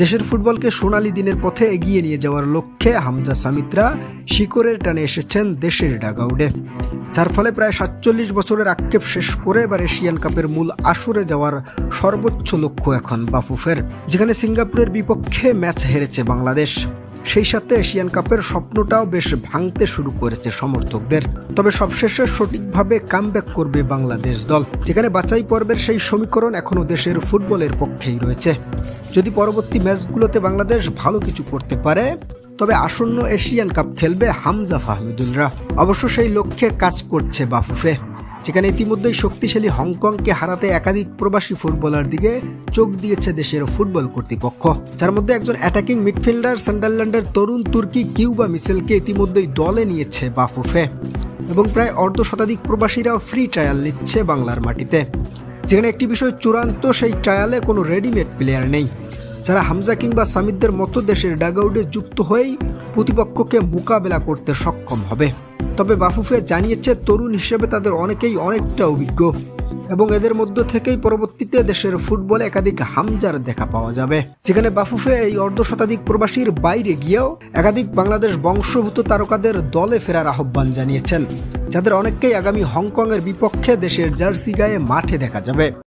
দেশের ফুটবলকে সোনালী দিনের পথে এগিয়ে নিয়ে যাওয়ার লক্ষ্যে হামজা সামিদরা শিকড়ের টানে এসেছেন দেশের ডাগআউটে, যার ফলে প্রায় ৪৭ বছরের আক্ষেপ শেষ করে এবার এশিয়ান কাপের মূল আসরে যাওয়ার সর্বোচ্চ লক্ষ্য এখন বাফুফের, যেখানে সিঙ্গাপুরের বিপক্ষে ম্যাচ হেরেছে বাংলাদেশ। সেই সাথে এশিয়ান কাপের স্বপ্নটাও বেশ ভাঙতে শুরু করেছে সমর্থকদের। তবে সবশেষে সঠিকভাবে কামব্যাক করবে বাংলাদেশ দল, যেখানে বাছাই পর্বের সেই সমীকরণ এখনও দেশের ফুটবলের পক্ষেই রয়েছে। যদি পরবর্তী ম্যাচগুলোতে বাংলাদেশ ভালো কিছু করতে পারে, তবে আসন্ন এশিয়ান কাপ খেলবে হামজা ফাহমিদুলরা। অবশ্য সেই লক্ষ্যে কাজ করছে বাফুফে, যেখানে ইতিমধ্যেই শক্তিশালী হংকংকে হারাতে একাধিক প্রবাসী ফুটবলার দিকে চোখ দিয়েছে দেশের ফুটবল কর্তৃপক্ষ, যার মধ্যে একজন অ্যাটাকিং মিডফিল্ডার সান্ডারল্যান্ডের তরুণ তুর্কি কিউবা মিচেলকে ইতিমধ্যেই দলে নিয়েছে বাফুফে, এবং প্রায় অর্ধশতাধিক প্রবাসীরাও ফ্রি ট্রায়াল নিচ্ছে বাংলার মাটিতে। যেখানে একটি বিষয় চূড়ান্ত, সেই ট্রায়ালে কোনো রেডিমেড প্লেয়ার নেই, যারা হামজা কিংবা সামিদদের মতো দেশের ডাগআউটে যুক্ত হয়েই প্রতিপক্ষকে মোকাবেলা করতে সক্ষম হবে। তবে বাফুফে জানিয়েছে, তরুণ হিসেবে তাদের অনেকেই অনেকটা অভিজ্ঞ, এবং এদের মধ্য থেকেই পরবর্তীতে দেশের ফুটবলে একাধিক হামজার দেখা পাওয়া যাবে। যেখানে বাফুফে এই অর্ধশতাধিক প্রবাসীর বাইরে গিয়েও একাধিক বাংলাদেশ বংশোদ্ভূত তারকাদের দলে ফেরার আহ্বান জানিয়েছেন, যাদের অনেককেই আগামী হংকংয়ের বিপক্ষে দেশের জার্সি গায়ে মাঠে দেখা যাবে।